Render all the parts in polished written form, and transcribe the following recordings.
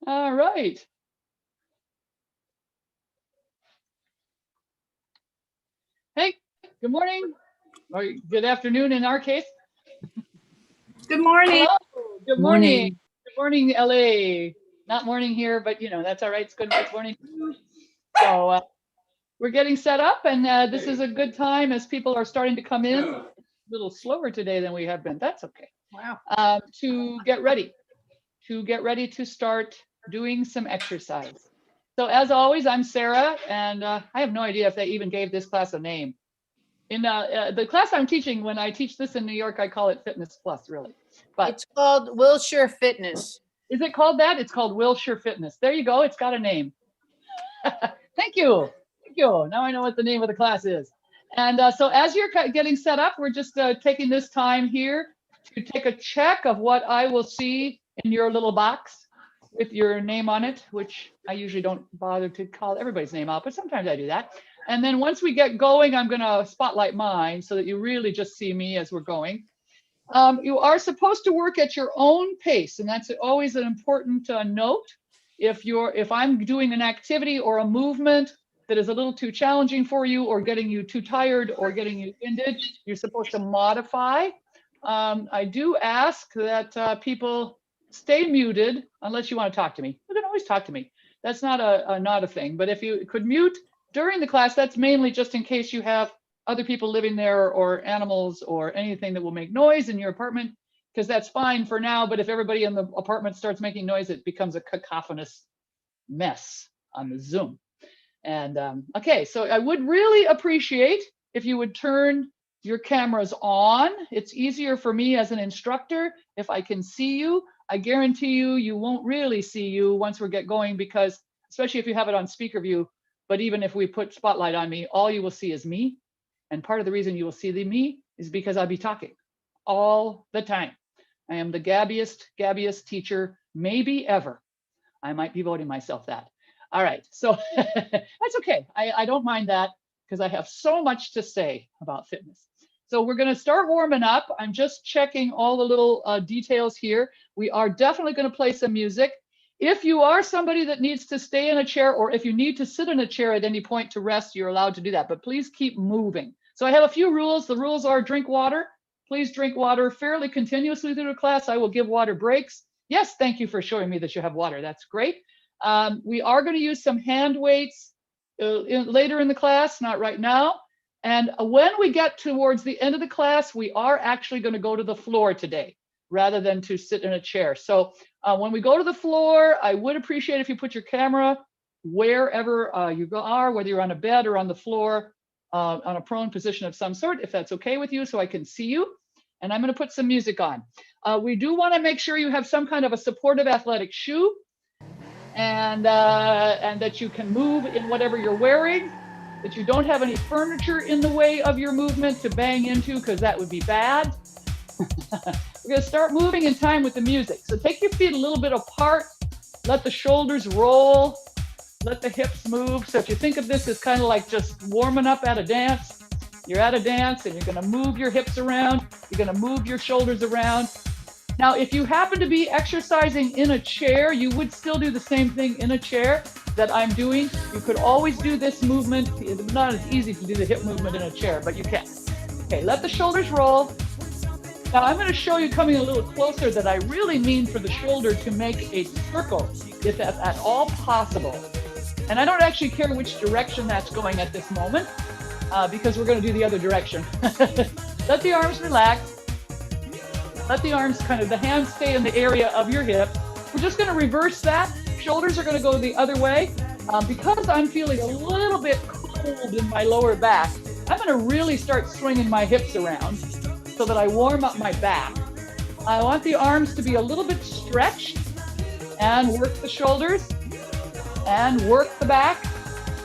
All right. Hey, good morning, or good afternoon in our case. Good morning. Hello, good morning. Morning. Good morning, LA. Not morning here, but that's all right. It's good. It's morning. So we're getting set up, and this is a good time as people are starting to come in. A little slower today than we have been. That's okay. Wow. To get ready to start doing some exercise. So as always, I'm Sara, and I have no idea if they even gave this class a name. In the class I'm teaching, when I teach this in New York, I call it Fitness Plus, really. But It's called Wilshire Fitness. is it called that? It's called Wilshire Fitness. There you go. It's got a name. Thank you. Thank you. Now I know what the name of the class is. And so as you're getting set up, we're just taking this time here to take a check of what I will see in your little box with your name on it, which I usually don't bother to call everybody's name out, but sometimes I do that. And then once we get going, I'm going to spotlight mine so that you really just see me as we're going. You are supposed to work at your own pace, and that's always an important note. If I'm doing an activity or a movement that is a little too challenging for you, or getting you too tired, or getting you winded, you're supposed to modify. I do ask that people stay muted unless you want to talk to me. You can always talk to me. That's not a thing. But if you could mute during the class, that's mainly just in case you have other people living there, or animals, or anything that will make noise in your apartment, because that's fine for now. But if everybody in the apartment starts making noise, it becomes a cacophonous mess on the Zoom. And okay, so I would really appreciate if you would turn your cameras on. It's easier for me as an instructor if I can see you. I guarantee you won't really see you once we get going, because especially if you have it on speaker view, but even if we put spotlight on me, all you will see is me. And part of the reason you will see me is because I'll be talking all the time. I am the gabbiest teacher maybe ever. I might be voting myself that. All right, so that's okay. I don't mind that, because I have so much to say about fitness. So we're going to start warming up. I'm just checking all the little details here. We are definitely going to play some music. If you are somebody that needs to stay in a chair, or if you need to sit in a chair at any point to rest, you're allowed to do that, but please keep moving. So I have a few rules. The rules are: drink water. Please drink water fairly continuously through the class. I will give water breaks. Yes, thank you for showing me that you have water. That's great. We are going to use some hand weights later in the class, not right now. And when we get towards the end of the class, we are actually going to go to the floor today rather than to sit in a chair. So when we go to the floor, I would appreciate if you put your camera wherever you are, whether you're on a bed or on the floor, on a prone position of some sort, if that's okay with you, so I can see you. And I'm going to put some music on. We do want to make sure you have some kind of a supportive athletic shoe, and that you can move in whatever you're wearing, that you don't have any furniture in the way of your movement to bang into, because that would be bad. We're going to start moving in time with the music. So take your feet a little bit apart, let the shoulders roll, let the hips move. So if you think of this as kind of like just warming up at a dance, you're at a dance and you're going to move your hips around, you're going to move your shoulders around. Now, if you happen to be exercising in a chair, you would still do the same thing in a chair that I'm doing. You could always do this movement. It's not as easy to do the hip movement in a chair, but you can. Okay, let the shoulders roll. Now, I'm going to show you, coming a little closer, that I really mean for the shoulder to make a circle, if that's at all possible. And I don't actually care which direction that's going at this moment, because we're going to do the other direction. Let the arms relax. Let the arms the hands stay in the area of your hip. We're just going to reverse that. Shoulders are going to go the other way. Because I'm feeling a little bit cold in my lower back, I'm going to really start swinging my hips around so that I warm up my back. I want the arms to be a little bit stretched, and work the shoulders and work the back.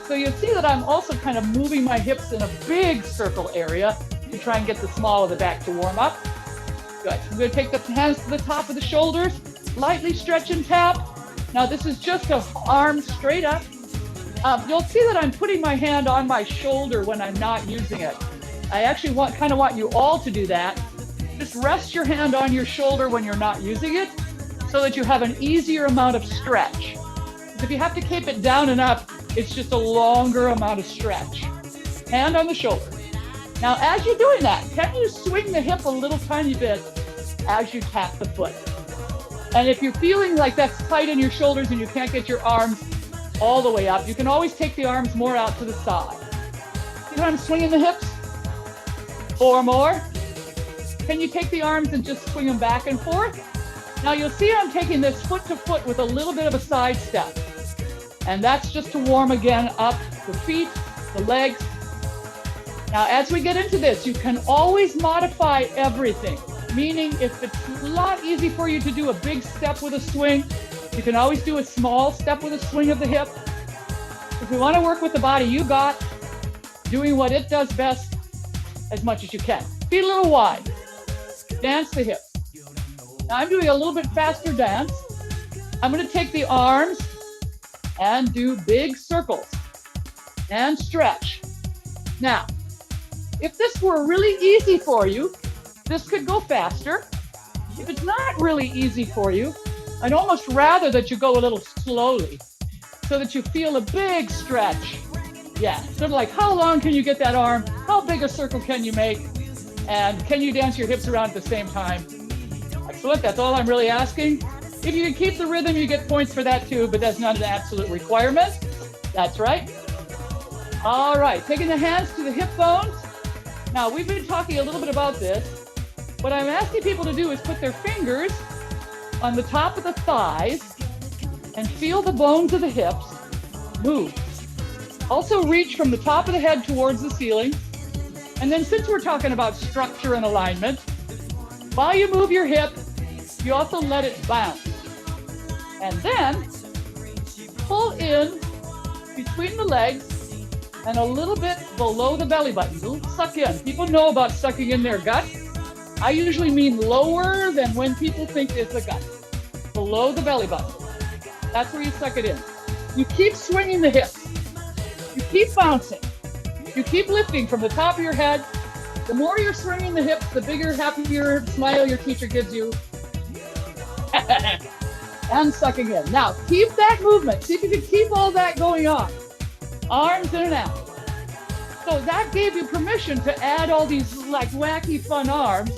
So you'll see that I'm also kind of moving my hips in a big circle area to try and get the small of the back to warm up. Good. I'm going to take the hands to the top of the shoulders, lightly stretch and tap. Now this is just an arm straight up. You'll see that I'm putting my hand on my shoulder when I'm not using it. I actually want you all to do that. Just rest your hand on your shoulder when you're not using it, so that you have an easier amount of stretch. If you have to keep it down and up, it's just a longer amount of stretch. Hand on the shoulder. Now, as you're doing that, can you swing the hip a little tiny bit as you tap the foot? And if you're feeling like that's tight in your shoulders and you can't get your arms all the way up, you can always take the arms more out to the side. See how I'm swinging the hips? 4 more. Can you take the arms and just swing them back and forth? Now you'll see I'm taking this foot to foot with a little bit of a side step. And that's just to warm again up the feet, the legs. Now as we get into this, you can always modify everything. Meaning if it's not easy for you to do a big step with a swing, you can always do a small step with a swing of the hip. If you want to work with the body you got, doing what it does best as much as you can. Feet a little wide. Dance the hips. Now I'm doing a little bit faster dance. I'm going to take the arms and do big circles and stretch. Now, if this were really easy for you, this could go faster. If it's not really easy for you, I'd almost rather that you go a little slowly so that you feel a big stretch. Yeah, sort of like how long can you get that arm? How big a circle can you make? And can you dance your hips around at the same time? Excellent, that's all I'm really asking. If you can keep the rhythm, you get points for that too, but that's not an absolute requirement. That's right. All right, taking the hands to the hip bones. Now, we've been talking a little bit about this. What I'm asking people to do is put their fingers on the top of the thighs and feel the bones of the hips move. Also reach from the top of the head towards the ceiling. And then since we're talking about structure and alignment, while you move your hip, you also let it bounce. And then pull in between the legs and a little bit below the belly button. A little suck in. People know about sucking in their gut. I usually mean lower than when people think it's a gut. Below the belly button. That's where you suck it in. You keep swinging the hips. You keep bouncing. You keep lifting from the top of your head. The more you're swinging the hips, the bigger, happier smile your teacher gives you. And sucking in. Now, keep that movement. See if you can keep all that going on. Arms in and out. So that gave you permission to add all these like wacky fun arms.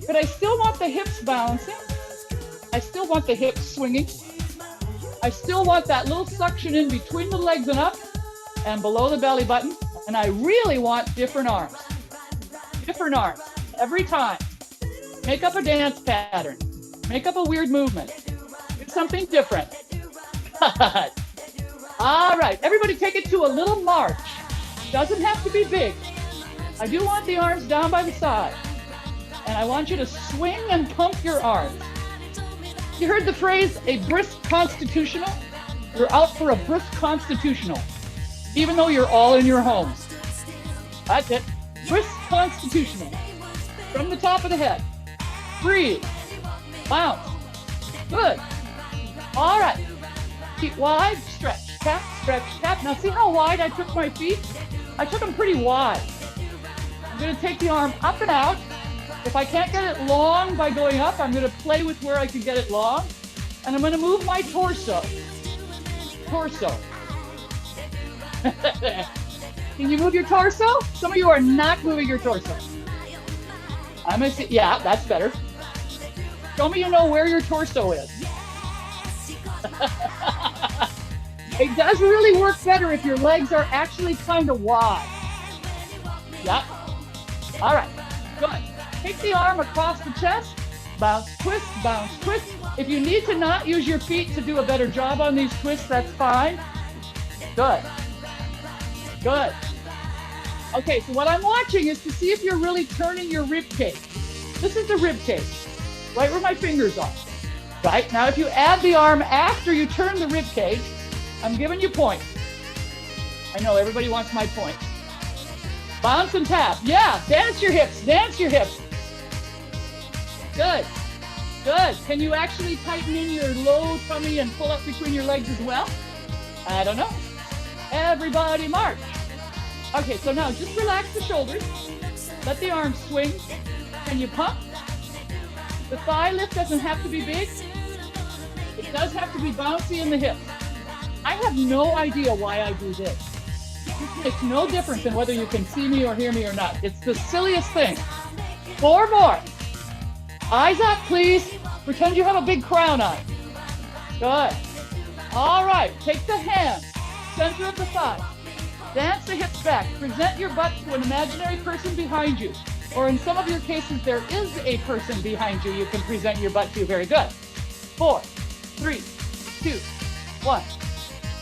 But I still want the hips bouncing. I still want the hips swinging. I still want that little suction in between the legs and up and below the belly button. And I really want different arms. Different arms every time. Make up a dance pattern. Make up a weird movement. Do something different. All right, everybody take it to a little march. Doesn't have to be big. I do want the arms down by the side. And I want you to swing and pump your arms. You heard the phrase, a brisk constitutional? You're out for a brisk constitutional, even though you're all in your homes. That's it. Brisk constitutional. From the top of the head. Breathe. Bounce. Good. All right. Feet wide, stretch, tap, stretch, tap. Now see how wide I took my feet? I took them pretty wide. I'm going to take the arm up and out. If I can't get it long by going up, I'm going to play with where I can get it long. And I'm going to move my torso. Torso. Can you move your torso? Some of you are not moving your torso. I'm going to see. Yeah, that's better. Show me you know where your torso is. It does really work better if your legs are actually kind of wide. Yep. All right. Good. Take the arm across the chest. Bounce, twist, bounce, twist. If you need to not use your feet to do a better job on these twists, that's fine. Good. Good. Okay, so what I'm watching is to see if you're really turning your rib cage. This is the rib cage, right where my fingers are. Right? Now, if you add the arm after you turn the rib cage, I'm giving you points. I know everybody wants my points. Bounce and tap. Yeah, dance your hips, dance your hips. Good, good. Can you actually tighten in your low tummy and pull up between your legs as well? I don't know. Everybody march. Okay, so now just relax the shoulders. Let the arms swing. Can you pump? The thigh lift doesn't have to be big. It does have to be bouncy in the hips. I have no idea why I do this. It makes no difference in whether you can see me or hear me or not. It's the silliest thing. 4 more. Eyes up, please. Pretend you have a big crown on. Good. All right, take the hands, center of the thigh. Dance the hips back. Present your butt to an imaginary person behind you. Or in some of your cases, there is a person behind you can present your butt to. Very good. 4, 3, 2, 1.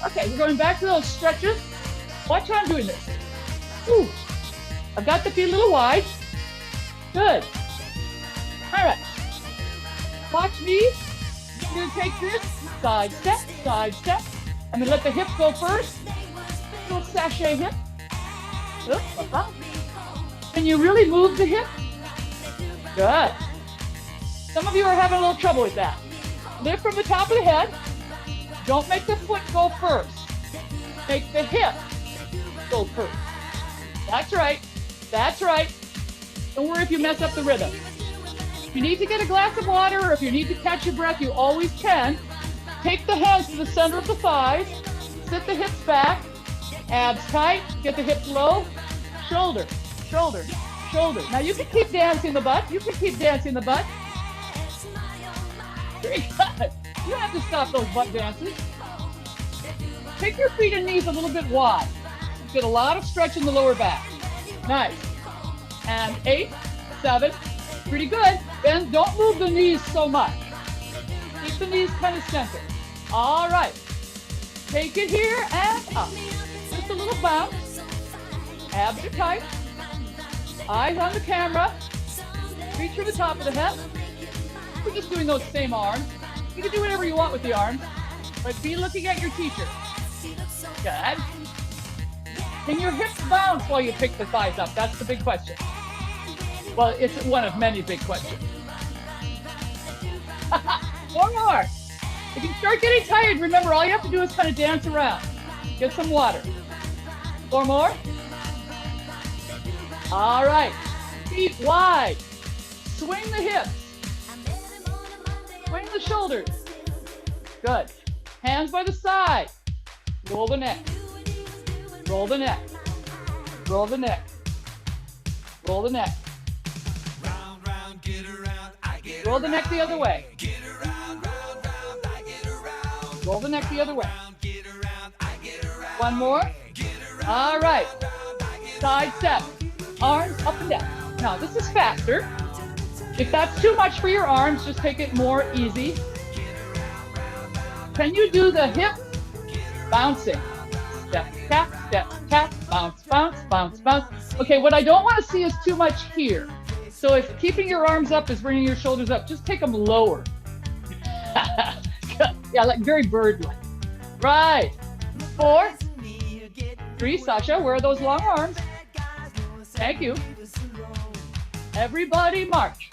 Okay, we're going back to those stretches. Watch how I'm doing this. Ooh, I've got the feet a little wide. Good. All right. Watch me. You're gonna take this, side step, side step. I'm gonna let the hip go first. Little sachet hip. Oops, can you really move the hip? Good. Some of you are having a little trouble with that. Lift from the top of the head. Don't make the foot go first. Make the hip go first. That's right. That's right. Don't worry if you mess up the rhythm. If you need to get a glass of water or if you need to catch your breath, you always can. Take the hands to the center of the thighs. Sit the hips back. Abs tight. Get the hips low. Shoulder, shoulder, shoulder. Now you can keep dancing the butt. You can keep dancing the butt. Very good. You don't have to stop those butt dances. Take your feet and knees a little bit wide. Get a lot of stretch in the lower back. Nice. And 8, 7. Pretty good. Then don't move the knees so much. Keep the knees kind of centered. All right. Take it here and up. Just a little bounce. Abs are tight. Eyes on the camera. Reach for the top of the head. We're just doing those same arms. You can do whatever you want with the arms, but be looking at your teacher. Good. Can your hips bounce while you pick the thighs up? That's the big question. Well, it's one of many big questions. 4 more. If you start getting tired, remember, all you have to do is kind of dance around. Get some water. 4 more. All right. Feet wide. Swing the hips. Swing the shoulders. Good. Hands by the side. Roll the neck. Roll the neck. Roll the neck. Roll the neck. Round, round, get around, I get Roll the neck the other way. Get around, round, round, I get around. Roll the neck the other way. Get around, I get around. 1 more. All right. Side step. Arms up and down. Now, this is faster. If that's too much for your arms, just take it more easy. Can you do the hip bouncing? Step, tap, bounce, bounce, bounce, bounce. Okay, what I don't want to see is too much here. So if keeping your arms up is bringing your shoulders up, just take them lower. Yeah, like very bird-like. Right. 4, 3, Sasha, where are those long arms? Thank you. Everybody march.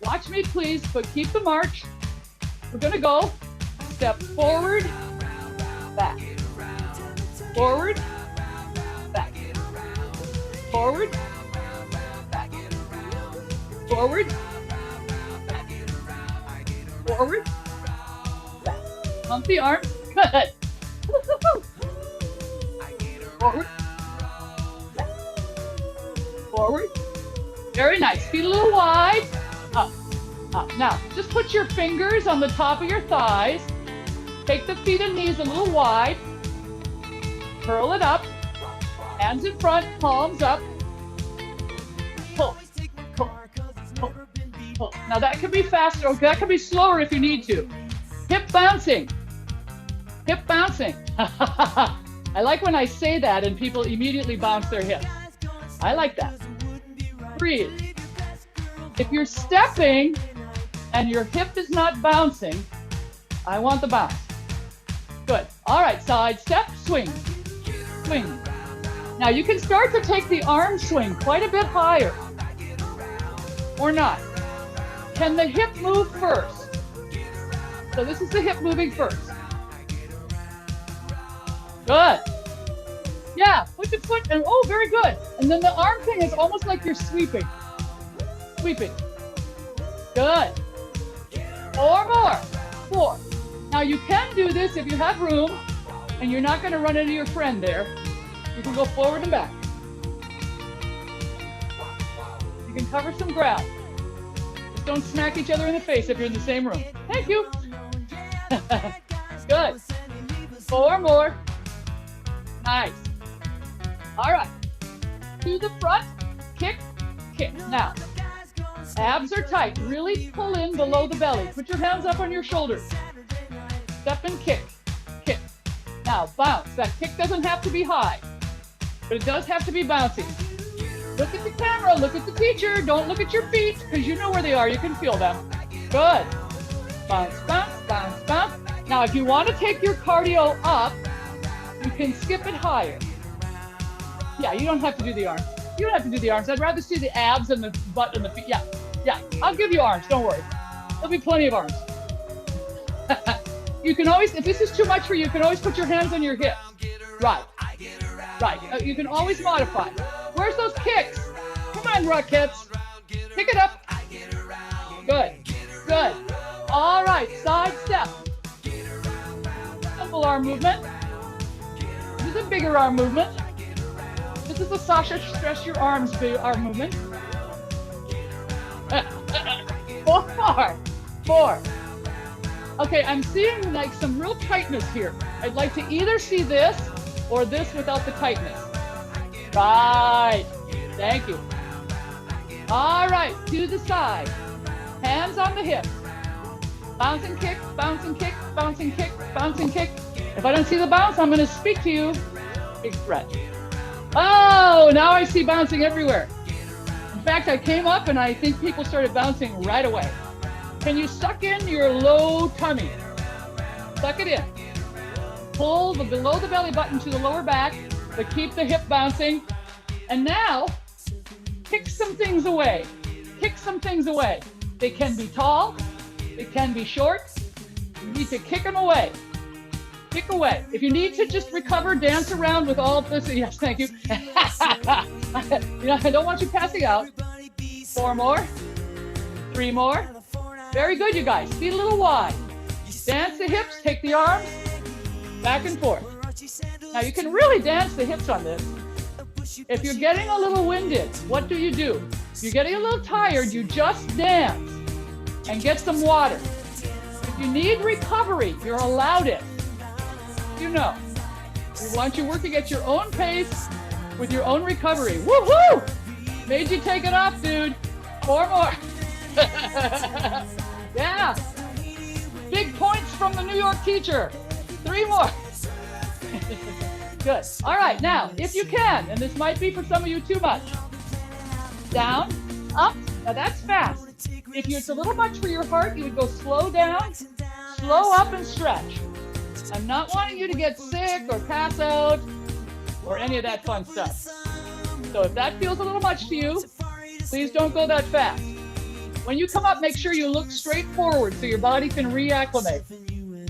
Watch me, please, but keep the march. We're going to go step forward, back. Forward, back. Forward, back. Forward, back. Forward, back. Pump the arms. Good. Forward, back. Forward. Very nice. Feet a little wide. Up, up. Now, just put your fingers on the top of your thighs. Take the feet and knees a little wide. Curl it up. Hands in front, palms up. Pull, pull, pull, pull. Now that can be faster, or that can be slower if you need to. Hip bouncing. Hip bouncing. I like when I say that and people immediately bounce their hips. I like that. Breathe. If you're stepping and your hip is not bouncing, I want the bounce. Good. All right, side step, swing. Swing. Now you can start to take the arm swing quite a bit higher. Or not. Can the hip move first? So this is the hip moving first. Good. Yeah, put your foot and oh, very good. And then the arm thing is almost like you're sweeping. Sweeping. Good. 4 more. 4, Now you can do this if you have room and you're not going to run into your friend there. You can go forward and back. You can cover some ground. Just don't smack each other in the face if you're in the same room. Thank you. Good. 4 more. Nice. All right. To the front, kick, kick. Now, abs are tight. Really pull in below the belly. Put your hands up on your shoulders. Step and kick, kick. Now, bounce. That kick doesn't have to be high, but it does have to be bouncy. Look at the camera. Look at the teacher. Don't look at your feet because you know where they are. You can feel them. Good. Bounce, bounce, bounce, bounce. Now, if you want to take your cardio up, you can skip it higher. Yeah, you don't have to do the arms. You don't have to do the arms. I'd rather see the abs and the butt and the feet. Yeah, yeah. I'll give you arms. Don't worry. There'll be plenty of arms. You can always, if this is too much for you, you can always put your hands on your hips. Right. Right. You can always modify. Where's those kicks? Come on, Rockets. Pick it up. Good. Good. All right. Side step. Simple arm movement. This is a bigger arm movement. This is a Sasha stretch your arms arm movement. 4 more. 4. Okay, I'm seeing like some real tightness here. I'd like to either see this or this without the tightness. Right. Thank you. All right, to the side. Hands on the hips. Bounce and kick, bounce and kick, bounce and kick, bounce and kick. If I don't see the bounce, I'm going to speak to you. Big stretch. Oh, now I see bouncing everywhere. In fact, I came up and I think people started bouncing right away. Can you suck in your low tummy? Suck it in. Pull the below the belly button to the lower back, but keep the hip bouncing. And now, kick some things away. Kick some things away. They can be tall. They can be short. You need to kick them away. Kick away. If you need to just recover, dance around with all of this. Yes, thank you. I don't want you passing out. 4 more. 3 more. Very good, you guys. Feet a little wide. Dance the hips, take the arms, back and forth. Now you can really dance the hips on this. If you're getting a little winded, what do? If you're getting a little tired, you just dance and get some water. If you need recovery, you're allowed it. You know, we want you working at your own pace with your own recovery. Woohoo! Made you take it off, dude. 4 more. Yeah. Big points from the New York teacher. 3 more. Good. All right. Now, if you can, and this might be for some of you too much. Down, up. Now that's fast. If it's a little much for your heart, you would go slow down, slow up, and stretch. I'm not wanting you to get sick or pass out or any of that fun stuff. So if that feels a little much to you, please don't go that fast. When you come up, make sure you look straight forward so your body can reacclimate.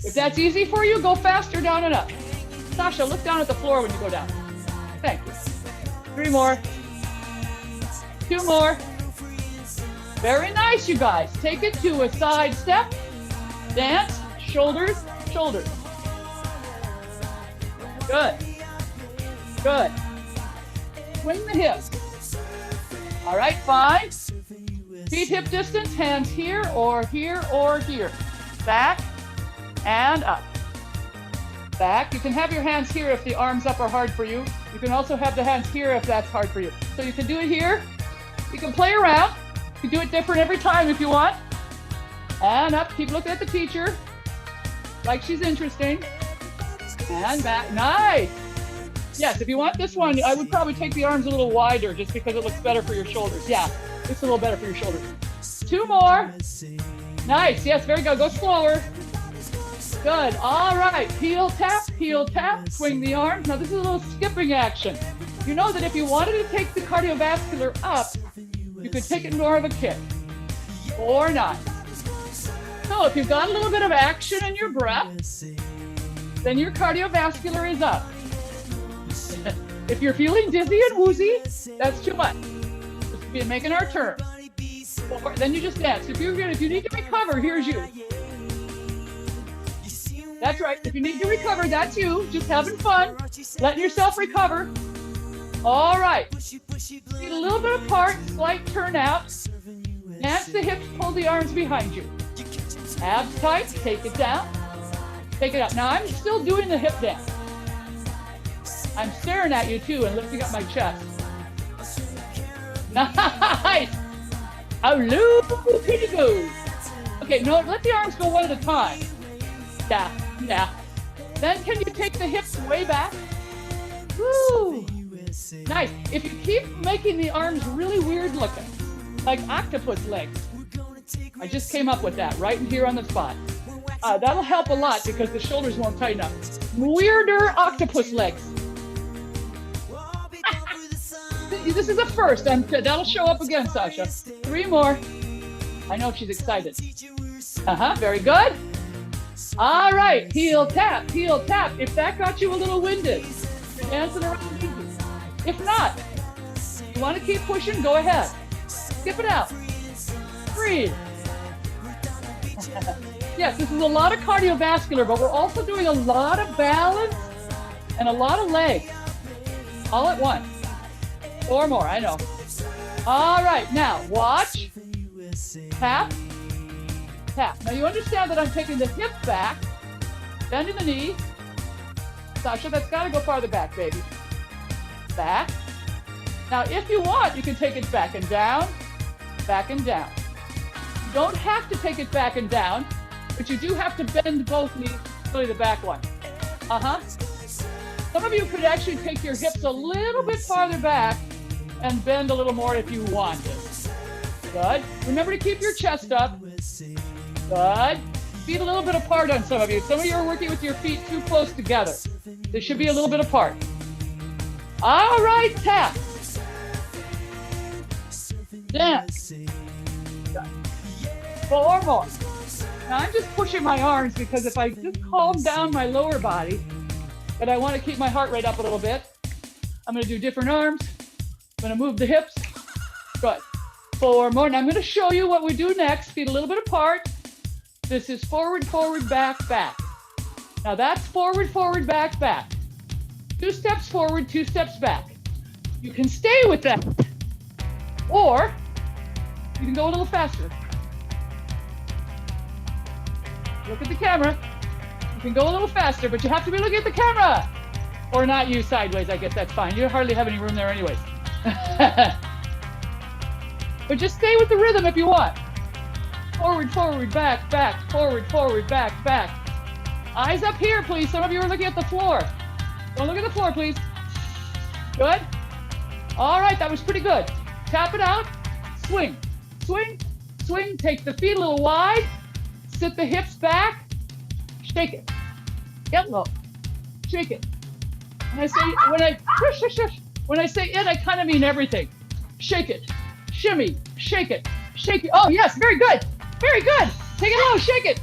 If that's easy for you, go faster down and up. Sasha, look down at the floor when you go down. Thank you. 3 more. 2 more. Very nice, you guys. Take it to a side step. Dance, shoulders, shoulders. Good. Good. Swing the hips. All right, 5. Feet hip distance, hands here or here or here. Back and up. Back. You can have your hands here if the arms up are hard for you. You can also have the hands here if that's hard for you. So you can do it here. You can play around. You can do it different every time if you want. And up. Keep looking at the teacher like she's interesting. And back. Nice. Yes, if you want this one, I would probably take the arms a little wider just because it looks better for your shoulders. Yeah, it's a little better for your shoulders. 2 more. Nice. Yes, very good. Go slower. Good. All right. Heel tap, swing the arms. Now, this is a little skipping action. You know that if you wanted to take the cardiovascular up, you could take it more of a kick or not. So if you've got a little bit of action in your breath, then your cardiovascular is up. If you're feeling dizzy and woozy, that's too much. Just be making our turn. Then you just dance. If you need to recover, here's you. That's right. If you need to recover, that's you. Just having fun, letting yourself recover. All right. Feet a little bit apart, slight turnout. Dance the hips, pull the arms behind you. Abs tight, take it down. Take it up. Now I'm still doing the hip dance. I'm staring at you too and lifting up my chest. Nice. Oh, loop, here you go. Okay, no, let the arms go one at a time. Yeah, yeah. Then can you take the hips way back? Woo. Nice. If you keep making the arms really weird looking, like octopus legs. I just came up with that right here on the spot. That'll help a lot because the shoulders won't tighten up. Weirder octopus legs. This is a first. That'll show up again, Sasha. 3 more. I know she's excited. Very good. All right, heel tap, heel tap. If that got you a little winded, you're dancing around easy. If not, you want to keep pushing, go ahead. Skip it out. Breathe. Yes, this is a lot of cardiovascular, but we're also doing a lot of balance and a lot of legs all at once. 4 more, I know. All right, now watch. Tap. Tap. Now you understand that I'm taking the hip back, bending the knee. Sasha, that's got to go farther back, baby. Back. Now, if you want, you can take it back and down, back and down. You don't have to take it back and down, but you do have to bend both knees, really the back one. Some of you could actually take your hips a little bit farther back and bend a little more if you wanted. Good. Remember to keep your chest up. Good. Feet a little bit apart on some of you. Some of you are working with your feet too close together. They should be a little bit apart. All right, tap. Dance. 4 more. Now I'm just pushing my arms because if I just calm down my lower body, but I want to keep my heart rate up a little bit, I'm going to do different arms. I'm going to move the hips. Good. 4 more. Now I'm going to show you what we do next. Feet a little bit apart. This is forward, forward, back, back. Now that's forward, forward, back, back. 2 steps forward, 2 steps back. You can stay with that. Or you can go a little faster. Look at the camera. You can go a little faster, but you have to be looking at the camera. Or not you sideways, I guess that's fine. You hardly have any room there anyways. But just stay with the rhythm if you want. Forward, forward, back, back, forward, forward, back, back. Eyes up here, please. Some of you are looking at the floor. Don't look at the floor, please. Good. All right, that was pretty good. Tap it out. Swing, swing, swing. Take the feet a little wide. Sit the hips back. Shake it. Get low. Shake it. When I say it, I kind of mean everything. Shake it. Shimmy. Shake it. Shake it. Oh, yes. Very good. Very good. Take it low. Shake it.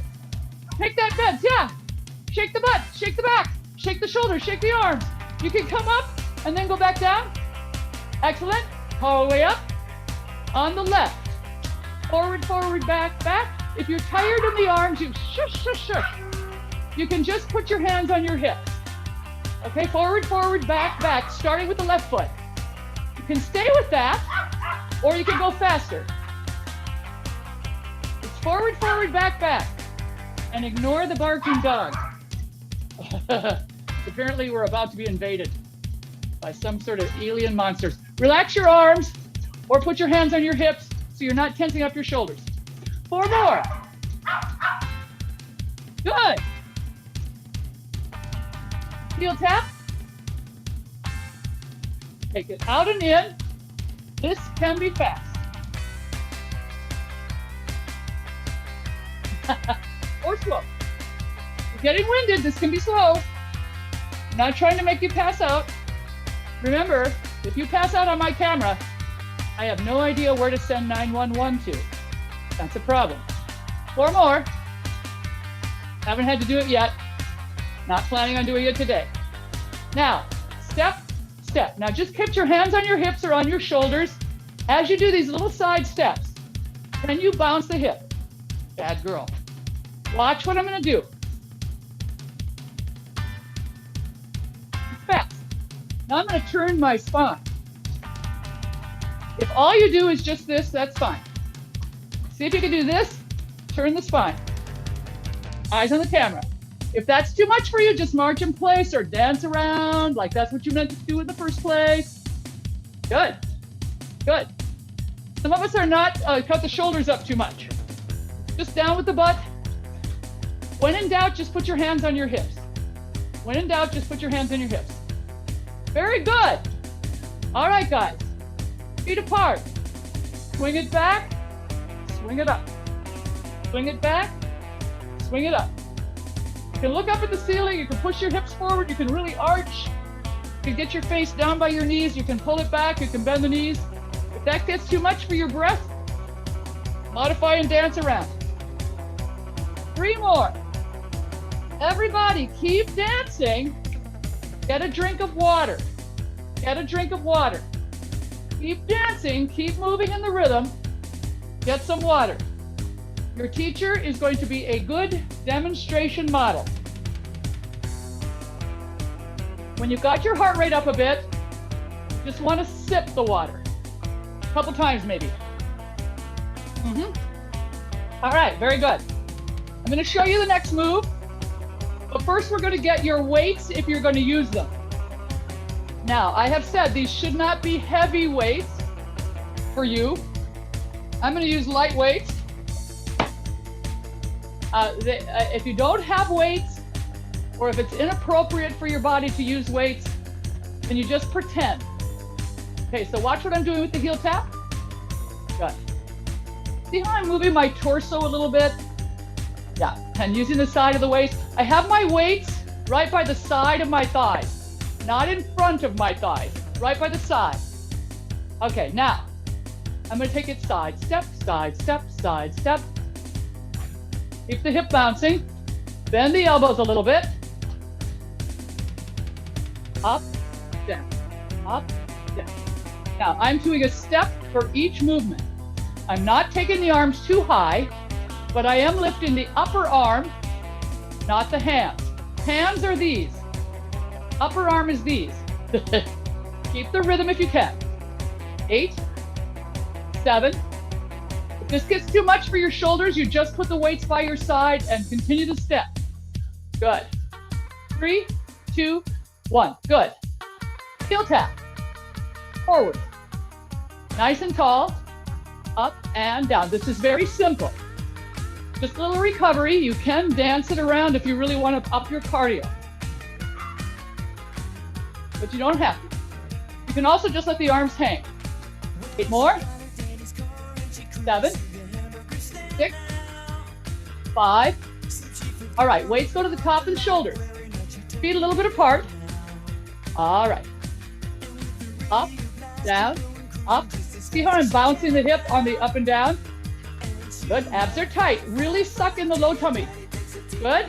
Take that bend. Yeah. Shake the butt. Shake the back. Shake the shoulders. Shake the arms. You can come up and then go back down. Excellent. All the way up. On the left. Forward, forward, back, back. If you're tired in the arms, you shush, shush, shush. You can just put your hands on your hips. Okay, forward, forward, back, back, starting with the left foot. You can stay with that, or you can go faster. It's forward, forward, back, back. And ignore the barking dog. Apparently we're about to be invaded by some sort of alien monsters. Relax your arms, or put your hands on your hips so you're not tensing up your shoulders. 4 more. Good. Heel tap. Take it out and in. This can be fast. Or slow. You're getting winded. This can be slow. I'm not trying to make you pass out. Remember, if you pass out on my camera, I have no idea where to send 911 to. That's a problem. 4 more. Haven't had to do it yet. Not planning on doing it today. Now, step, step. Now just keep your hands on your hips or on your shoulders as you do these little side steps. Can you bounce the hip? Bad girl. Watch what I'm going to do. Now I'm going to turn my spine. If all you do is just this, that's fine. See if you can do this, turn the spine. Eyes on the camera. If that's too much for you, just march in place or dance around like that's what you meant to do in the first place. Good, good. Some of us are not, cut the shoulders up too much. Just down with the butt. When in doubt, just put your hands on your hips. When in doubt, just put your hands on your hips. Very good. All right, guys. Feet apart. Swing it back, swing it up. Swing it back, swing it up. You can look up at the ceiling, you can push your hips forward, you can really arch. You can get your face down by your knees, you can pull it back, you can bend the knees. If that gets too much for your breath, modify and dance around. 3 more. Everybody keep dancing. Get a drink of water. Get a drink of water. Keep dancing, keep moving in the rhythm. Get some water. Your teacher is going to be a good demonstration model. When you've got your heart rate up a bit, just want to sip the water. A couple times maybe. All right, very good. I'm going to show you the next move. But first we're going to get your weights if you're going to use them. Now, I have said these should not be heavy weights for you. I'm going to use light weights. If you don't have weights, or if it's inappropriate for your body to use weights, then you just pretend. Okay, so watch what I'm doing with the heel tap. Good. See how I'm moving my torso a little bit? Yeah, and using the side of the waist. I have my weights right by the side of my thighs. Not in front of my thighs, right by the side. Okay, now, I'm gonna take it side, step, side, step, side, step. Keep the hip bouncing. Bend the elbows a little bit. Up, down, up, down. Now, I'm doing a step for each movement. I'm not taking the arms too high, but I am lifting the upper arm, not the hands. Hands are these. Upper arm is these. Keep the rhythm if you can. 8, 7. If this gets too much for your shoulders, you just put the weights by your side and continue to step. Good. 3, 2, 1. Good. Heel tap. Forward. Nice and tall. Up and down. This is very simple. Just a little recovery. You can dance it around if you really want to up your cardio. But you don't have to. You can also just let the arms hang. 8 more. 7, 6, 5. All right, weights go to the top of the shoulders. Feet a little bit apart. All right. Up, down, up. See how I'm bouncing the hip on the up and down? Good, abs are tight. Really suck in the low tummy. Good.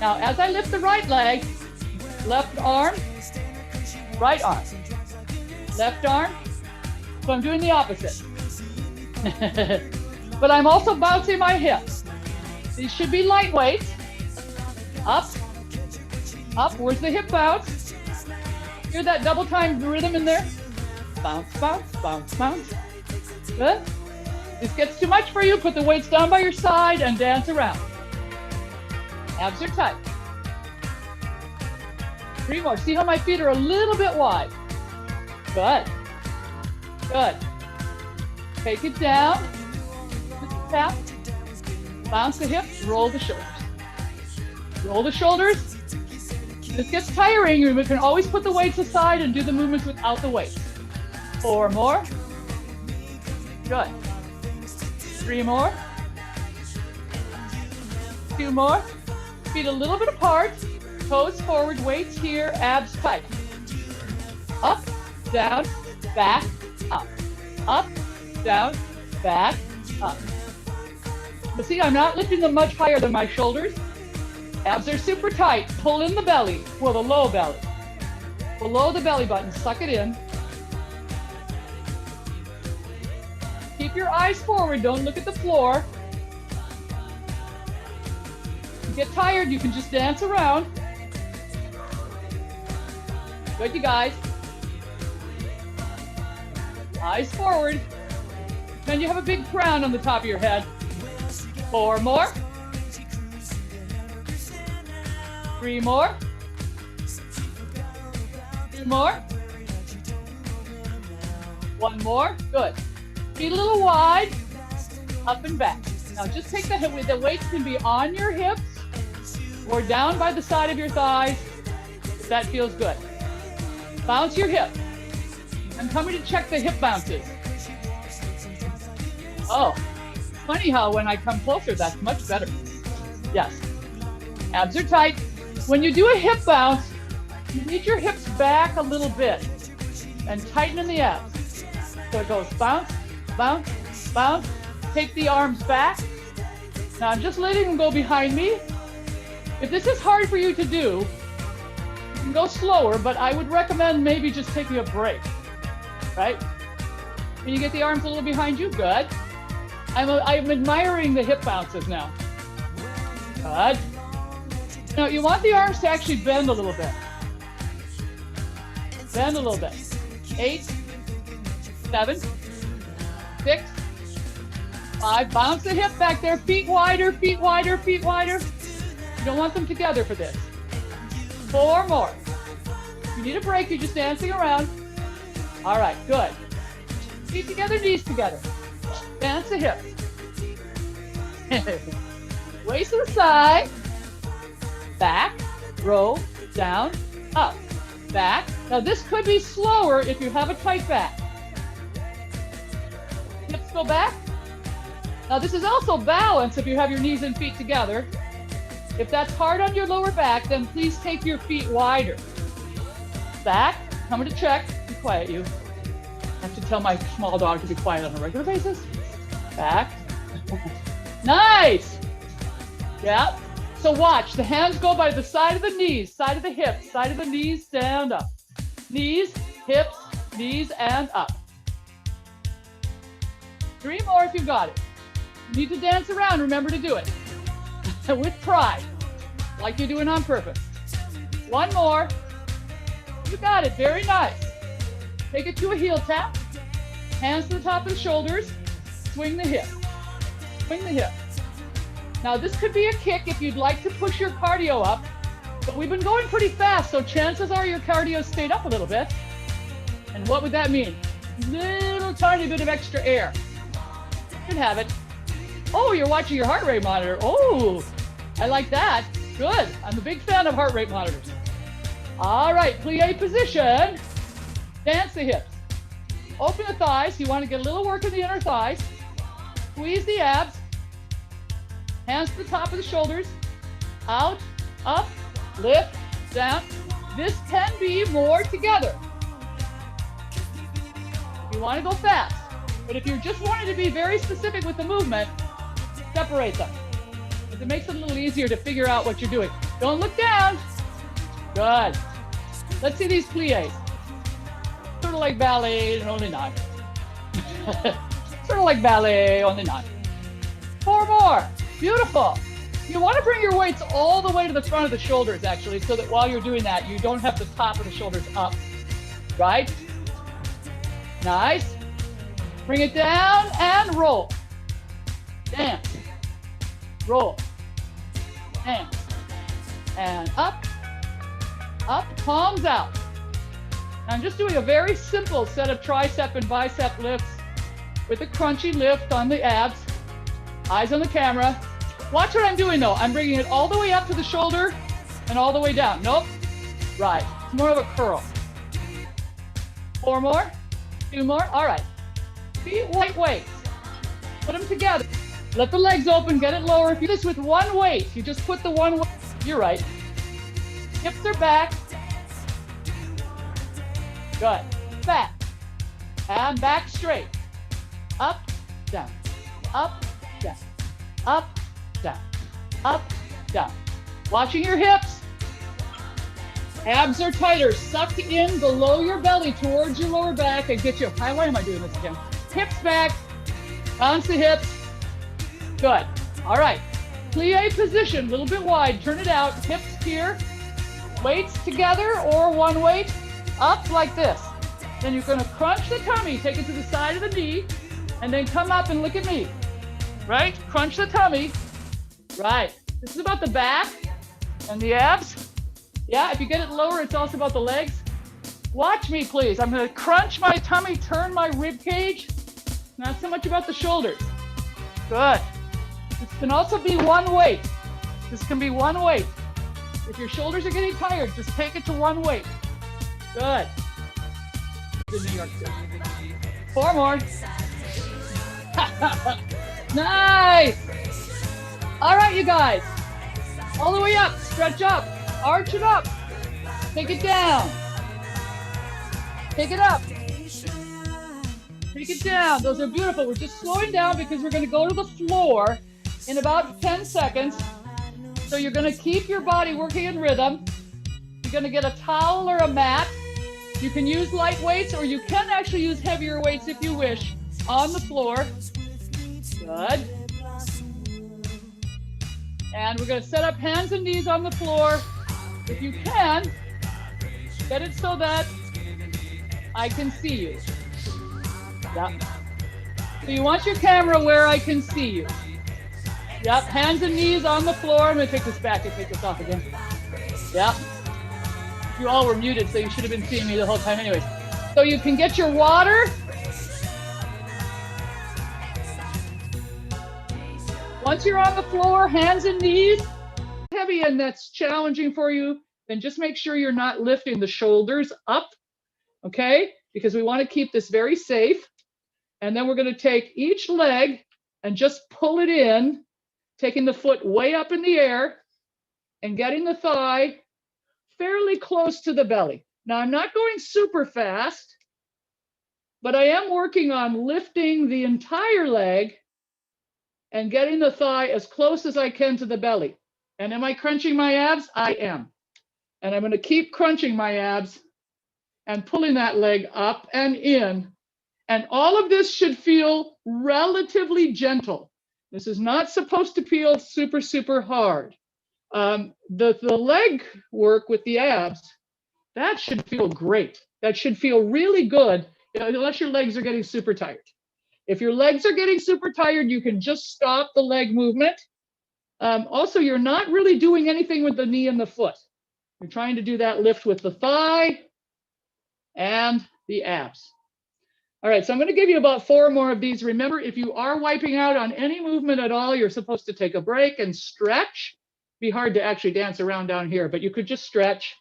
Now, as I lift the right leg, left arm, right arm, left arm. So I'm doing the opposite. But I'm also bouncing my hips. These should be lightweight. Up, up. Where's the hip bounce? Hear that double time rhythm in there? Bounce, bounce, bounce, bounce. Good. This gets too much for you. Put the weights down by your side and dance around. Abs are tight. 3 more. See how my feet are a little bit wide? Good. Good. Take it down. Tap. Bounce the hips. Roll the shoulders. Roll the shoulders. This gets tiring. You can always put the weights aside and do the movements without the weights. 4 more. Good. 3 more. 2 more. Feet a little bit apart. Toes forward, weights here, abs tight. Up, down, back, up. Up, down, back, up. But see, I'm not lifting them much higher than my shoulders. Abs are super tight. Pull in the belly, well, the low belly. Below the belly button, suck it in. Keep your eyes forward, don't look at the floor. If you get tired, you can just dance around. Good, you guys. Eyes forward. Then you have a big crown on the top of your head. 4 more. 3 more. 2 more. 1 more. Good. Feet a little wide. Up and back. Now just take the weights can be on your hips or down by the side of your thighs if that feels good. Bounce your hip. I'm coming to check the hip bounces. Oh, funny how when I come closer, that's much better. Yes. Abs are tight. When you do a hip bounce, you need your hips back a little bit and tighten in the abs. So it goes bounce, bounce, bounce. Take the arms back. Now I'm just letting them go behind me. If this is hard for you to do, you can go slower, but I would recommend maybe just taking a break, right? Can you get the arms a little behind you? Good. I'm admiring the hip bounces now. Good. Now you want the arms to actually bend a little bit. Bend a little bit. 8, 7, 6, 5. Bounce the hip back there. Feet wider, feet wider, feet wider. You don't want them together for this. 4 more. You need a break. You're just dancing around. All right, good. Feet together, knees together. Dance the hips. Waist to the side. Back, roll, down, up, back. Now this could be slower if you have a tight back. Hips go back. Now this is also balance if you have your knees and feet together. If that's hard on your lower back, then please take your feet wider. Back, coming to check. Be quiet, you. I have to tell my small dog to be quiet on a regular basis. Back. Nice. Yeah. So watch, the hands go by the side of the knees, side of the hips, side of the knees, stand up. Knees, hips, knees, and up. 3 more if you got it. You need to dance around, remember to do it. With pride, like you're doing on purpose. 1 more. You got it, very nice. Take it to a heel tap. Hands to the top of the shoulders. Swing the hip. Swing the hip. Now this could be a kick if you'd like to push your cardio up, but we've been going pretty fast, so chances are your cardio stayed up a little bit. And what would that mean? Little tiny bit of extra air. Should have it. Oh, you're watching your heart rate monitor. Oh, I like that. Good. I'm a big fan of heart rate monitors. All right, plie position. Dance the hips. Open the thighs. You want to get a little work in the inner thighs. Squeeze the abs. Hands to the top of the shoulders. Out, up, lift, down. This can be more together. You want to go fast. But if you're just wanting to be very specific with the movement, separate them. Because it makes it a little easier to figure out what you're doing. Don't look down. Good. Let's see these plies. Sort of like ballet, only not. Sort of like ballet, only not. 4 more. Beautiful. You want to bring your weights all the way to the front of the shoulders, actually, so that while you're doing that, you don't have the top of the shoulders up. Right? Nice. Bring it down and roll. Dance. Roll. Dance. And up. Up. Palms out. I'm just doing a very simple set of tricep and bicep lifts with a crunchy lift on the abs. Eyes on the camera. Watch what I'm doing though. I'm bringing it all the way up to the shoulder and all the way down. Nope. Right. It's more of a curl. 4 more. 2 more. All right. Feet light weights. Put them together. Let the legs open. Get it lower. If you do this with 1 weight, you just put the 1 weight. You're right. Hips are back. Good. Back. And back straight. Up, down. Up, down. Up, down. Up, down. Watching your hips. Abs are tighter. Suck in below your belly towards your lower back and get you. Why am I doing this again? Hips back. Bounce the hips. Good. All right. Plie position. A little bit wide. Turn it out. Hips here. Weights together or 1 weight. up like this. Then you're gonna crunch the tummy, take it to the side of the knee, and then come up and look at me. Right? Crunch the tummy. Right. This is about the back and the abs. Yeah, if you get it lower, it's also about the legs. Watch me, please. I'm gonna crunch my tummy, turn my rib cage. Not so much about the shoulders. Good. This can also be one weight. This can be one weight. If your shoulders are getting tired, just take it to one weight. Good. Good New York City. 4 more. Nice. All right, you guys. All the way up. Stretch up. Arch it up. Take it down. Take it up. Take it down. Those are beautiful. We're just slowing down because we're going to go to the floor in about 10 seconds. So you're going to keep your body working in rhythm. You're going to get a towel or a mat. You can use light weights, or you can actually use heavier weights if you wish on the floor. Good. And we're going to set up hands and knees on the floor. If you can, get it so that I can see you. Yep. So you want your camera where I can see you. Yep, hands and knees on the floor. I'm going to take this back and take this off again. Yep. You all were muted, so you should have been seeing me the whole time anyways. So you can get your water. Once you're on the floor, hands and knees, heavy and that's challenging for you, then just make sure you're not lifting the shoulders up, okay? Because we want to keep this very safe. And then we're going to take each leg and just pull it in, taking the foot way up in the air and getting the thigh fairly close to the belly. Now, I'm not going super fast, but I am working on lifting the entire leg and getting the thigh as close as I can to the belly. And am I crunching my abs? I am. And I'm going to keep crunching my abs and pulling that leg up and in. And all of this should feel relatively gentle. This is not supposed to feel super, super hard. The leg work with the abs, that should feel great. That should feel really good, unless your legs are getting super tired. If your legs are getting super tired, you can just stop the leg movement. Also, you're not really doing anything with the knee and the foot. You're trying to do that lift with the thigh and the abs. All right, so I'm going to give you about 4 more of these. Remember, if you are wiping out on any movement at all, you're supposed to take a break and stretch. Be hard to actually dance around down here, but you could just stretch.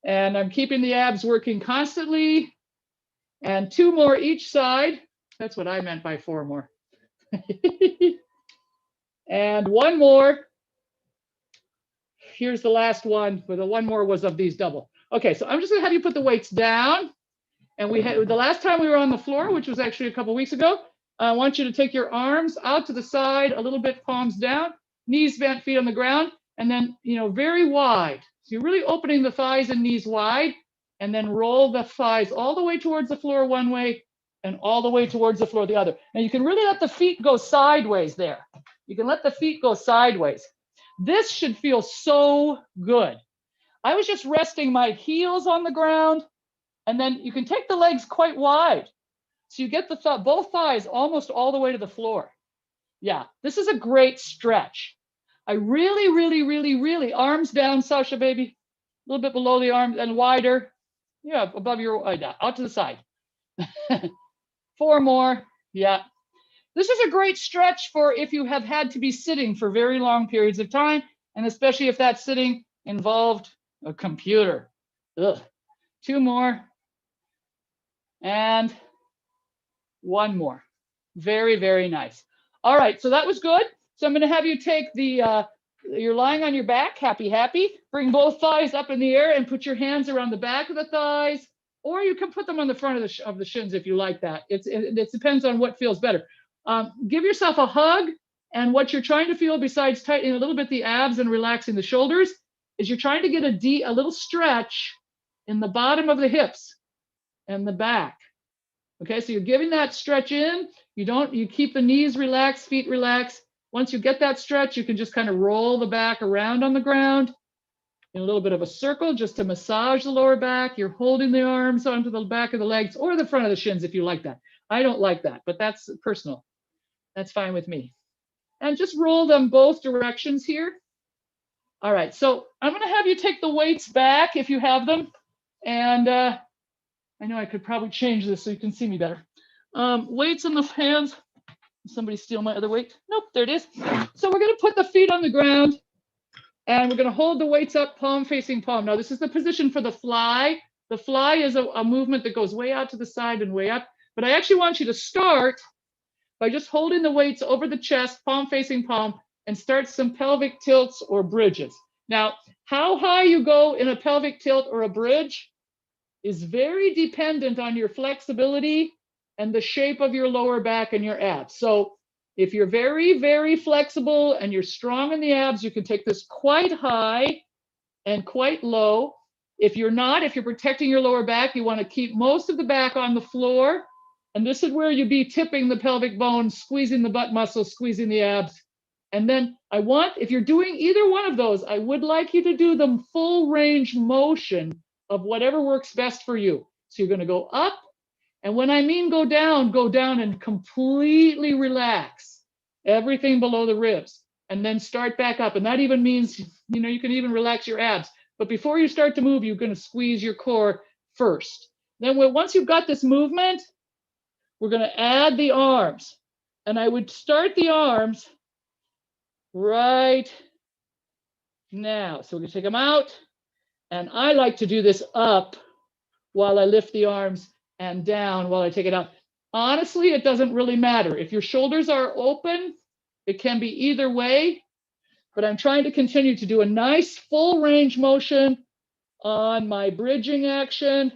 And I'm keeping the abs working constantly. And 2 more each side. That's what I meant by 4 more. And 1 more. Here's the last one, but the 1 more was of these double. Okay, so I'm just going to have you put the weights down. And we had the last time we were on the floor, which was actually a couple weeks ago. I want you to take your arms out to the side, a little bit, palms down, knees bent, feet on the ground, and then, very wide. So you're really opening the thighs and knees wide, and then roll the thighs all the way towards the floor one way and all the way towards the floor the other. Now you can really let the feet go sideways there. You can let the feet go sideways. This should feel so good. I was just resting my heels on the ground, and then you can take the legs quite wide. So you get the both thighs almost all the way to the floor. Yeah, this is a great stretch. I really, arms down, Sasha, baby. A little bit below the arms and wider. Yeah, above your, out to the side. 4 more, yeah. This is a great stretch for if you have had to be sitting for very long periods of time, and especially if that sitting involved a computer. Ugh. 2 more. And 1 more. Very, very nice. All right, so that was good. So I'm going to have you take you're lying on your back, happy. Bring both thighs up in the air and put your hands around the back of the thighs, or you can put them on the front of the shins if you like that. It depends on what feels better. Give yourself a hug, and what you're trying to feel besides tightening a little bit the abs and relaxing the shoulders is you're trying to get a little stretch in the bottom of the hips and the back. Okay, so you're giving that stretch in. You keep the knees relaxed, feet relaxed. Once you get that stretch, you can just kind of roll the back around on the ground in a little bit of a circle just to massage the lower back. You're holding the arms onto the back of the legs or the front of the shins if you like that. I don't like that, but that's personal. That's fine with me. And just roll them both directions here. All right, so I'm going to have you take the weights back if you have them. And I know I could probably change this so you can see me better. Weights in the hands. Somebody steal my other weight? Nope, there it is. So we're going to put the feet on the ground and we're going to hold the weights up, palm facing palm. Now this is the position for the fly. The fly is a movement that goes way out to the side and way up. But I actually want you to start by just holding the weights over the chest, palm facing palm, and start some pelvic tilts or bridges. Now, how high you go in a pelvic tilt or a bridge is very dependent on your flexibility and the shape of your lower back and your abs. So if you're very, very flexible and you're strong in the abs, you can take this quite high and quite low. If you're not, if you're protecting your lower back, you want to keep most of the back on the floor. And this is where you'd be tipping the pelvic bone, squeezing the butt muscles, squeezing the abs. And then I want, if you're doing either one of those, I would like you to do the full range motion of whatever works best for you. So you're going to go up. And when I mean go down and completely relax everything below the ribs and then start back up. And that even means, you know, you can even relax your abs. But before you start to move, you're going to squeeze your core first. Then once you've got this movement, we're going to add the arms. And I would start the arms right now. So we're going to take them out. And I like to do this up while I lift the arms and down while I take it out. Honestly, it doesn't really matter. If your shoulders are open, it can be either way. But I'm trying to continue to do a nice full range motion on my bridging action,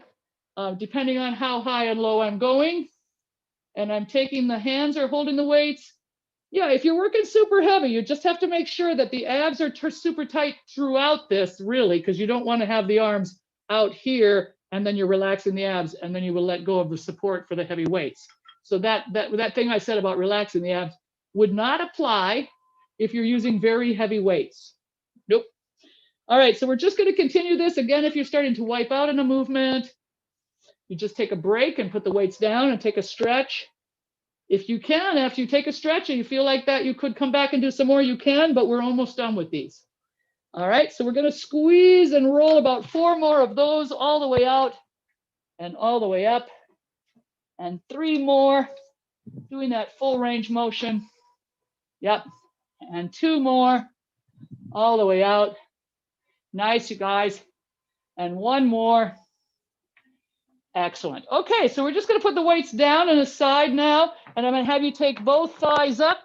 depending on how high and low I'm going. And I'm taking the hands or holding the weights. Yeah, if you're working super heavy, you just have to make sure that the abs are super tight throughout this, really, because you don't want to have the arms out here and then you're relaxing the abs and then you will let go of the support for the heavy weights. So that thing I said about relaxing the abs would not apply if you're using very heavy weights. Nope. All right, so we're just going to continue this. Again, if you're starting to wipe out in a movement, you just take a break and put the weights down and take a stretch. If you can, after you take a stretch and you feel like that, you could come back and do some more, you can, but we're almost done with these. All right, so we're going to squeeze and roll about 4 more of those all the way out and all the way up. And 3 more, doing that full range motion. Yep, and 2 more, all the way out. Nice, you guys. And 1 more. Excellent. Okay, so we're just going to put the weights down and aside now, and I'm going to have you take both thighs up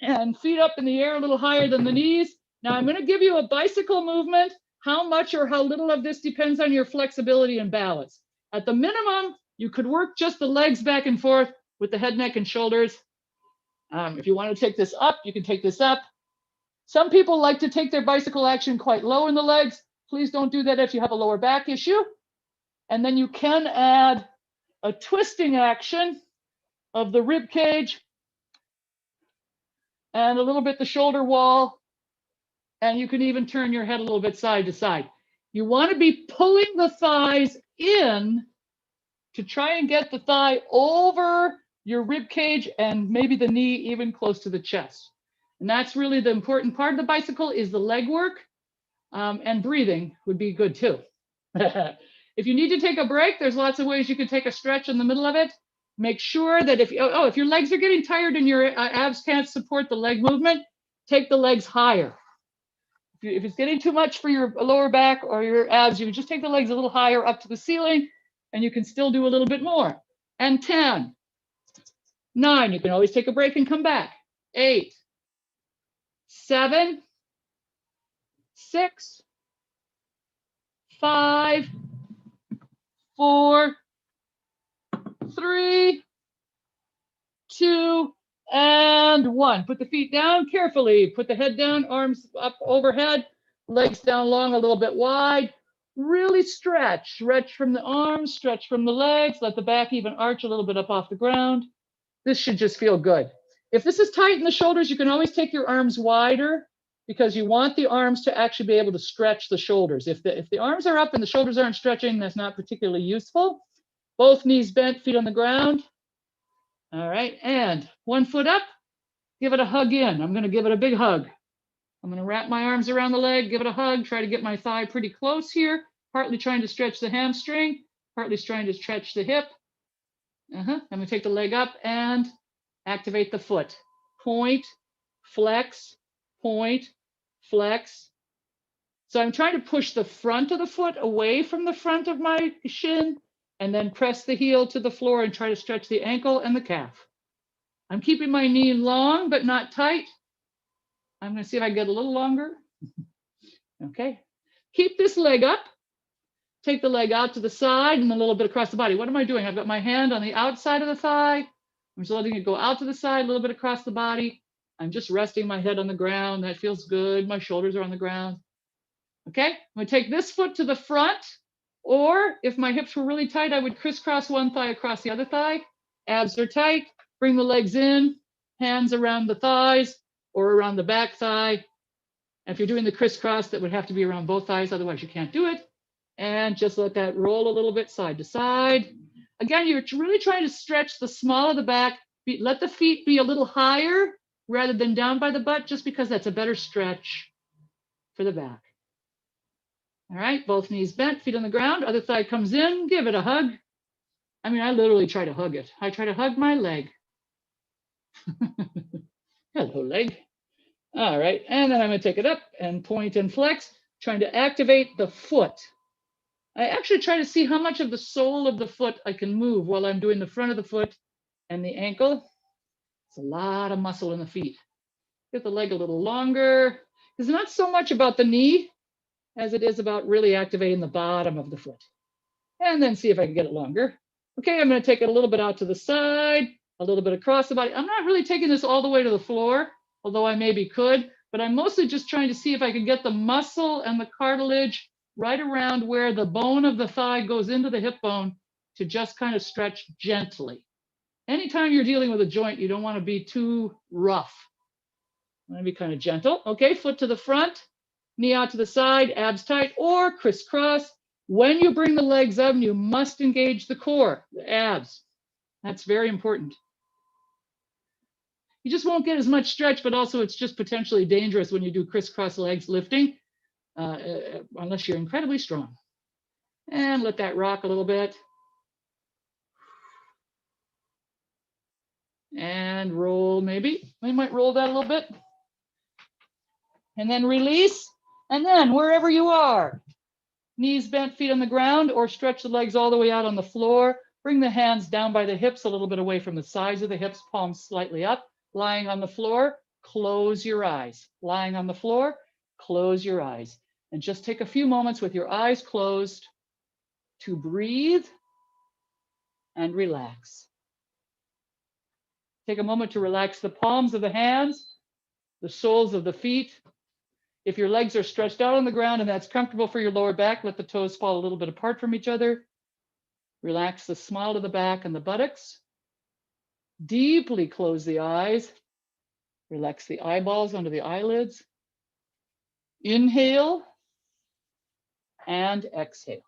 and feet up in the air a little higher than the knees. Now I'm going to give you a bicycle movement. How much or how little of this depends on your flexibility and balance. At the minimum, you could work just the legs back and forth with the head, neck, and shoulders. If you want to take this up, you can take this up. Some people like to take their bicycle action quite low in the legs. Please don't do that if you have a lower back issue. And then you can add a twisting action of the rib cage and a little bit the shoulder wall. And you can even turn your head a little bit side to side. You want to be pulling the thighs in to try and get the thigh over your rib cage and maybe the knee even close to the chest. And that's really the important part of the bicycle is the leg work, and breathing would be good too. If you need to take a break, there's lots of ways you can take a stretch in the middle of it. Make sure that if your legs are getting tired and your abs can't support the leg movement, take the legs higher. If it's getting too much for your lower back or your abs, you can just take the legs a little higher up to the ceiling and you can still do a little bit more. And 10, 9, you can always take a break and come back. 8, 7, 6, 5, 4, 3, 2, and 1. Put the feet down carefully. Put the head down, arms up overhead, legs down long, a little bit wide. Really stretch. Stretch from the arms, stretch from the legs. Let the back even arch a little bit up off the ground. This should just feel good. If this is tight in the shoulders, you can always take your arms wider because you want the arms to actually be able to stretch the shoulders. If the arms are up and the shoulders aren't stretching, that's not particularly useful. Both knees bent, feet on the ground. All right, and one foot up, give it a hug in. I'm gonna give it a big hug. I'm gonna wrap my arms around the leg, give it a hug, try to get my thigh pretty close here, partly trying to stretch the hamstring, partly trying to stretch the hip. I'm gonna take the leg up and activate the foot. Point, flex, point, flex. So I'm trying to push the front of the foot away from the front of my shin and then press the heel to the floor and try to stretch the ankle and the calf. I'm keeping my knee long, but not tight. I'm gonna see if I get a little longer. Okay, keep this leg up. Take the leg out to the side and a little bit across the body. What am I doing? I've got my hand on the outside of the thigh. I'm just letting it go out to the side, a little bit across the body. I'm just resting my head on the ground. That feels good. My shoulders are on the ground. Okay, I'm gonna take this foot to the front, or if my hips were really tight, I would crisscross one thigh across the other thigh. Abs are tight, bring the legs in, hands around the thighs or around the back thigh. And if you're doing the crisscross, that would have to be around both thighs, otherwise you can't do it. And just let that roll a little bit side to side. Again, you're really trying to stretch the small of the back. Let the feet be a little higher rather than down by the butt, just because that's a better stretch for the back. All right, both knees bent, feet on the ground, other thigh comes in, give it a hug. I mean, I literally try to hug it. I try to hug my leg. Hello, leg. All right, and then I'm gonna take it up and point and flex, trying to activate the foot. I actually try to see how much of the sole of the foot I can move while I'm doing the front of the foot and the ankle. It's a lot of muscle in the feet. Get the leg a little longer. It's not so much about the knee as it is about really activating the bottom of the foot. And then see if I can get it longer. Okay, I'm gonna take it a little bit out to the side, a little bit across the body. I'm not really taking this all the way to the floor, although I maybe could, but I'm mostly just trying to see if I can get the muscle and the cartilage right around where the bone of the thigh goes into the hip bone to just kind of stretch gently. Anytime you're dealing with a joint, you don't want to be too rough. You want to be kind of gentle. Okay, foot to the front, knee out to the side, abs tight, or crisscross. When you bring the legs up, you must engage the core, the abs. That's very important. You just won't get as much stretch, but also it's just potentially dangerous when you do crisscross legs lifting. Unless you're incredibly strong. And let that rock a little bit. And roll maybe. We might roll that a little bit. And then release. And then wherever you are, knees bent, feet on the ground, or stretch the legs all the way out on the floor. Bring the hands down by the hips, a little bit away from the sides of the hips, palms slightly up. Lying on the floor, close your eyes. Lying on the floor, close your eyes. And just take a few moments with your eyes closed to breathe and relax. Take a moment to relax the palms of the hands, the soles of the feet. If your legs are stretched out on the ground and that's comfortable for your lower back, let the toes fall a little bit apart from each other. Relax the smile of the back and the buttocks. Deeply close the eyes. Relax the eyeballs under the eyelids. Inhale and exhale.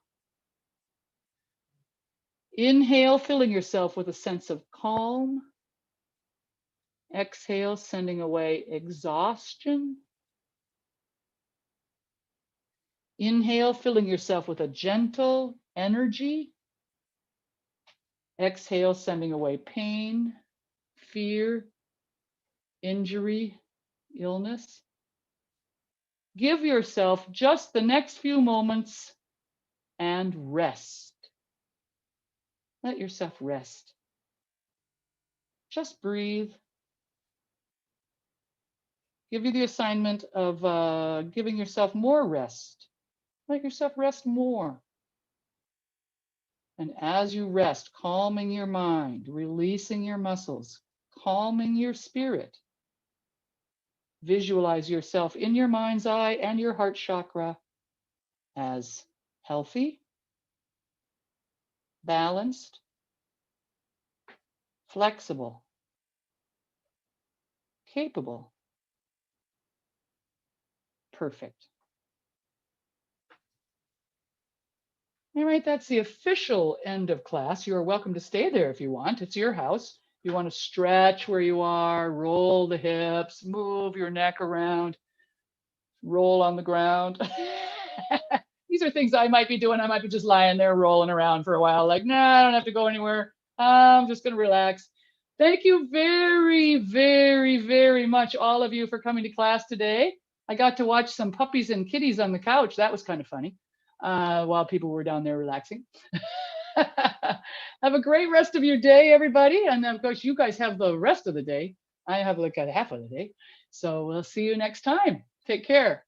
Inhale, filling yourself with a sense of calm. Exhale, sending away exhaustion. Inhale, filling yourself with a gentle energy. Exhale, sending away pain, fear, injury, illness. Give yourself just the next few moments and rest. Let yourself rest. Just breathe. Give you the assignment of giving yourself more rest. Let yourself rest more. And as you rest, calming your mind, releasing your muscles, calming your spirit, visualize yourself in your mind's eye and your heart chakra as healthy, balanced, flexible, capable, Perfect. All right, that's the official end of class. You are welcome to stay there if you want. It's your house. You want to stretch where you are, roll the hips, move your neck around, roll on the ground. These are things I might be doing. I might be just lying there rolling around for a while, like, nah, I don't have to go anywhere. I'm just going to relax. Thank you very, very, very much, all of you, for coming to class today. I got to watch some puppies and kitties on the couch. That was kind of funny while people were down there relaxing. Have a great rest of your day, everybody. And of course, you guys have the rest of the day. I have like a half of the day. So we'll see you next time. Take care.